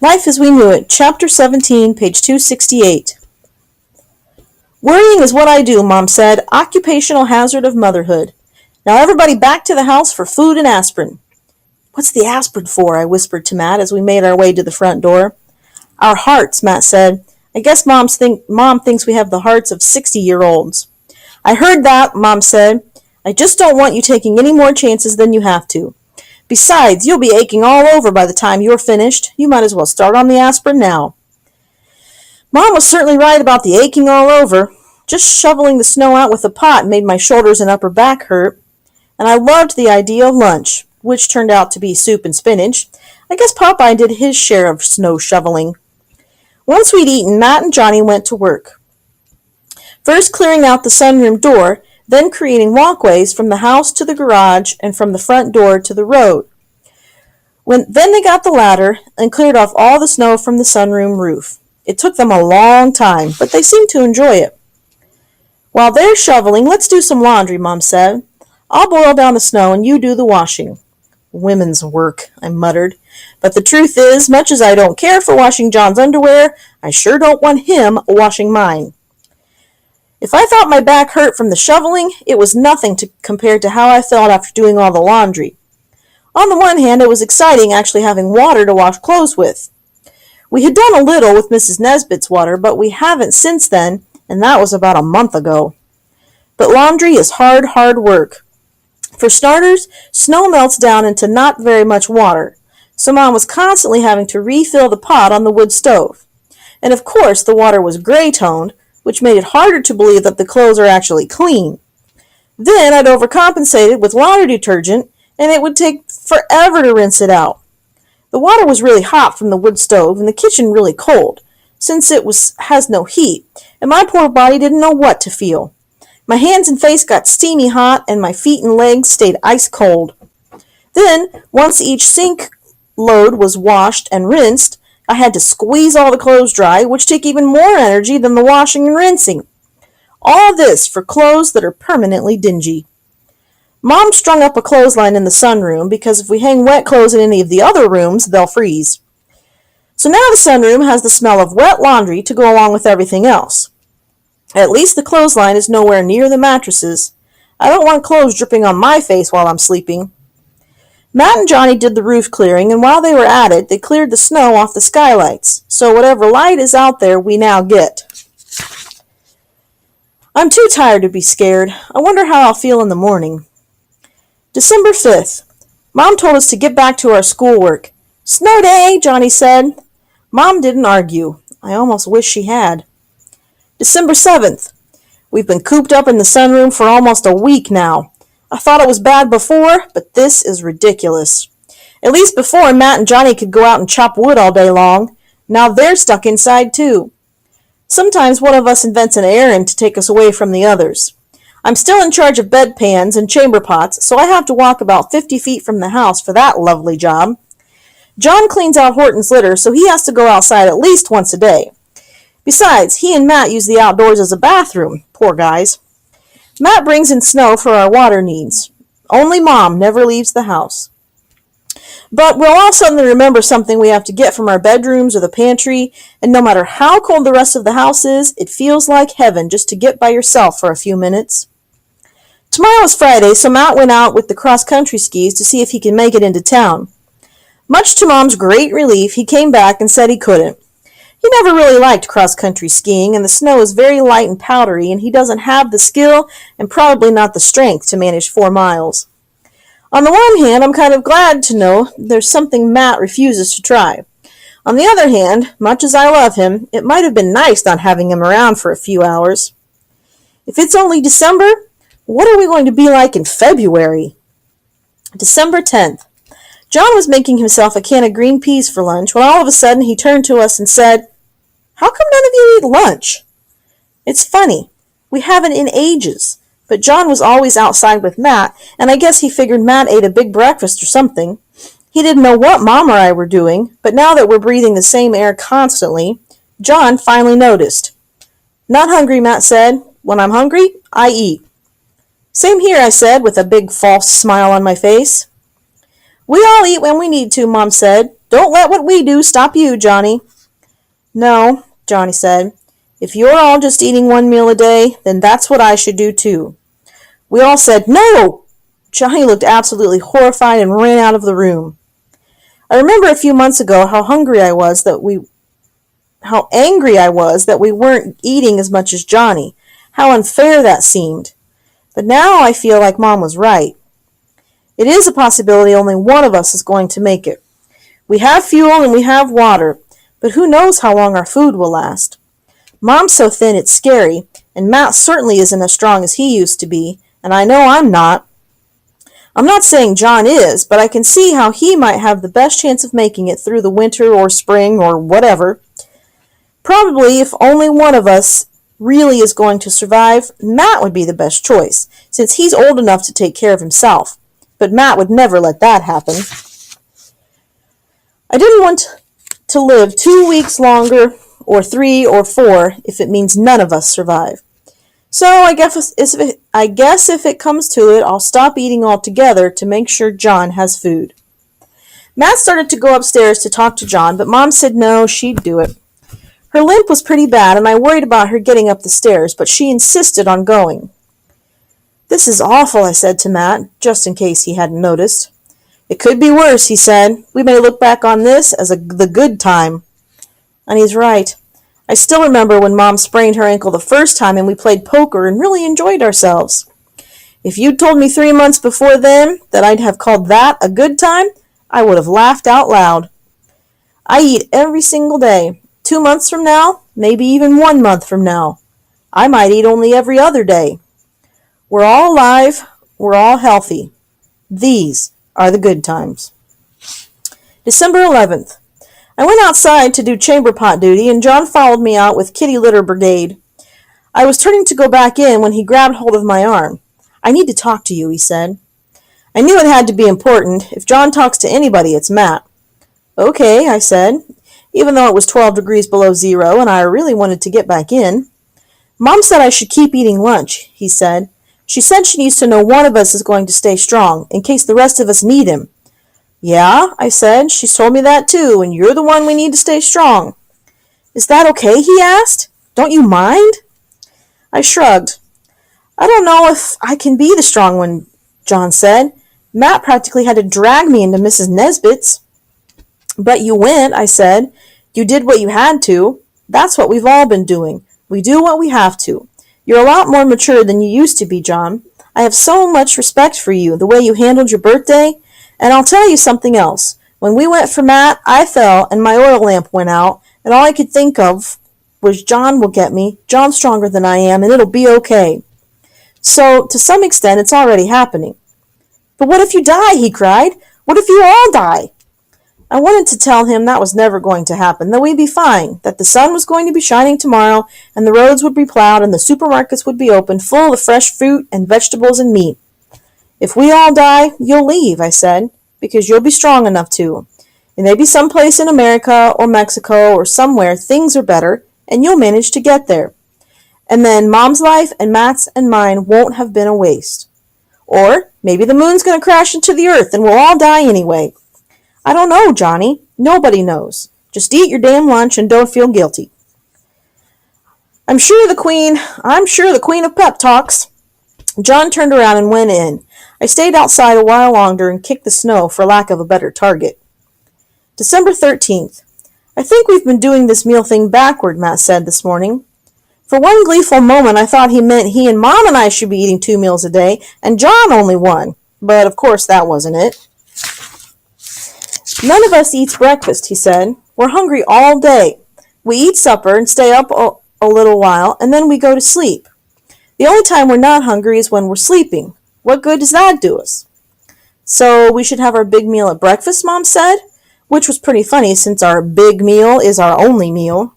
Life as We Knew It, Chapter 17, page 268. Worrying is what I do, Mom said. Occupational hazard of motherhood. Now everybody back to the house for food and aspirin. What's the aspirin for? I whispered to Matt as we made our way to the front door. Our hearts, Matt said. I guess Mom thinks we have the hearts of 60-year-olds. I heard that, Mom said. I just don't want you taking any more chances than you have to. Besides, you'll be aching all over by the time you're finished. You might as well start on the aspirin now. Mom was certainly right about the aching all over. Just shoveling the snow out with a pot made my shoulders and upper back hurt. And I loved the idea of lunch, which turned out to be soup and spinach. I guess Popeye did his share of snow shoveling. Once we'd eaten, Matt and Johnny went to work. First clearing out the sunroom door, then creating walkways from the house to the garage and from the front door to the road. Then they got the ladder and cleared off all the snow from the sunroom roof. It took them a long time, but they seemed to enjoy it. While they're shoveling, let's do some laundry, Mom said. I'll boil down the snow and you do the washing. Women's work, I muttered. But the truth is, much as I don't care for washing John's underwear, I sure don't want him washing mine. If I thought my back hurt from the shoveling, it was nothing compared to how I felt after doing all the laundry. On the one hand, it was exciting actually having water to wash clothes with. We had done a little with Mrs. Nesbitt's water, but we haven't since then, and that was about a month ago. But laundry is hard work. For starters, snow melts down into not very much water, so Mom was constantly having to refill the pot on the wood stove. And of course, the water was gray-toned, which made it harder to believe that the clothes are actually clean. Then I'd overcompensated with laundry detergent, and it would take forever to rinse it out. The water was really hot from the wood stove, and the kitchen really cold, since it has no heat, and my poor body didn't know what to feel. My hands and face got steamy hot, and my feet and legs stayed ice cold. Then, once each sink load was washed and rinsed, I had to squeeze all the clothes dry, which took even more energy than the washing and rinsing. All this for clothes that are permanently dingy. Mom strung up a clothesline in the sunroom because if we hang wet clothes in any of the other rooms, they'll freeze. So now the sunroom has the smell of wet laundry to go along with everything else. At least the clothesline is nowhere near the mattresses. I don't want clothes dripping on my face while I'm sleeping. Matt and Johnny did the roof clearing, and while they were at it, they cleared the snow off the skylights, so whatever light is out there, we now get. I'm too tired to be scared. I wonder how I'll feel in the morning. December 5th. Mom told us to get back to our schoolwork. Snow day, Johnny said. Mom didn't argue. I almost wish she had. December 7th. We've been cooped up in the sunroom for almost a week now. I thought it was bad before, but this is ridiculous. At least before, Matt and Johnny could go out and chop wood all day long. Now they're stuck inside too. Sometimes one of us invents an errand to take us away from the others. I'm still in charge of bedpans and chamber pots, so I have to walk about 50 feet from the house for that lovely job. John cleans out Horton's litter, so he has to go outside at least once a day. Besides, he and Matt use the outdoors as a bathroom, poor guys. Matt brings in snow for our water needs. Only Mom never leaves the house. But we'll all suddenly remember something we have to get from our bedrooms or the pantry, and no matter how cold the rest of the house is, it feels like heaven just to get by yourself for a few minutes. Tomorrow is Friday, so Matt went out with the cross-country skis to see if he can make it into town. Much to Mom's great relief, he came back and said he couldn't. He never really liked cross-country skiing, and the snow is very light and powdery, and he doesn't have the skill and probably not the strength to manage 4 miles. On the one hand, I'm kind of glad to know there's something Matt refuses to try. On the other hand, much as I love him, it might have been nice not having him around for a few hours. If it's only December, what are we going to be like in February? December 10th. John was making himself a can of green peas for lunch when all of a sudden he turned to us and said, "How come none of you eat lunch?" It's funny. We haven't in ages. But John was always outside with Matt, and I guess he figured Matt ate a big breakfast or something. He didn't know what Mom or I were doing, but now that we're breathing the same air constantly, John finally noticed. "Not hungry," Matt said. "When I'm hungry, I eat." "Same here," I said, with a big false smile on my face. "We all eat when we need to," Mom said. Don't let what we do stop you, Johnny. No, Johnny said. If you're all just eating one meal a day, then that's what I should do too. We all said, no! Johnny looked absolutely horrified and ran out of the room. I remember a few months ago how angry I was that we weren't eating as much as Johnny. How unfair that seemed. But now I feel like Mom was right. It is a possibility only one of us is going to make it. We have fuel and we have water, but who knows how long our food will last. Mom's so thin it's scary, and Matt certainly isn't as strong as he used to be, and I know I'm not. I'm not saying John is, but I can see how he might have the best chance of making it through the winter or spring or whatever. Probably if only one of us really is going to survive, Matt would be the best choice, since he's old enough to take care of himself. But Matt would never let that happen. I didn't want to live 2 weeks longer, or 3 or 4, if it means none of us survive. So I guess if it comes to it, I'll stop eating altogether to make sure John has food. Matt started to go upstairs to talk to John, but Mom said no, she'd do it. Her limp was pretty bad, and I worried about her getting up the stairs, but she insisted on going. This is awful, I said to Matt, just in case he hadn't noticed. It could be worse, he said. We may look back on this as the good time. And he's right. I still remember when Mom sprained her ankle the first time and we played poker and really enjoyed ourselves. If you'd told me 3 months before then that I'd have called that a good time, I would have laughed out loud. I eat every single day. 2 months from now, maybe even 1 month from now. I might eat only every other day. We're all alive. We're all healthy. These are the good times. December 11th. I went outside to do chamber pot duty, and John followed me out with Kitty Litter Brigade. I was turning to go back in when he grabbed hold of my arm. I need to talk to you, he said. I knew it had to be important. If John talks to anybody, it's Matt. Okay, I said, even though it was 12 degrees below zero and I really wanted to get back in. Mom said I should keep eating lunch, he said. She said she needs to know one of us is going to stay strong, in case the rest of us need him. Yeah, I said, she's told me that too, and you're the one we need to stay strong. Is that okay, he asked. Don't you mind? I shrugged. I don't know if I can be the strong one, John said. Matt practically had to drag me into Mrs. Nesbitt's. But you went, I said. You did what you had to. That's what we've all been doing. We do what we have to. You're a lot more mature than you used to be, John. I have so much respect for you, the way you handled your birthday. And I'll tell you something else. When we went for Matt, I fell and my oil lamp went out, and all I could think of was John will get me. John's stronger than I am, and it'll be okay. So, to some extent, it's already happening. But what if you die? He cried. What if you all die? I wanted to tell him that was never going to happen, that we'd be fine, that the sun was going to be shining tomorrow, and the roads would be plowed, and the supermarkets would be open, full of fresh fruit and vegetables and meat. If we all die, you'll leave, I said, because you'll be strong enough to. And maybe someplace in America or Mexico or somewhere things are better, and you'll manage to get there. And then Mom's life and Matt's and mine won't have been a waste. Or maybe the moon's going to crash into the earth and we'll all die anyway. I don't know, Johnny. Nobody knows. Just eat your damn lunch and don't feel guilty. I'm sure the queen of pep talks. John turned around and went in. I stayed outside a while longer and kicked the snow for lack of a better target. December 13th. I think we've been doing this meal thing backward, Matt said this morning. For one gleeful moment I thought he meant he and Mom and I should be eating 2 meals a day, and John only 1. But of course that wasn't it. None of us eats breakfast, he said. We're hungry all day. We eat supper and stay up a little while, and then we go to sleep. The only time we're not hungry is when we're sleeping. What good does that do us? So we should have our big meal at breakfast, Mom said, which was pretty funny since our big meal is our only meal.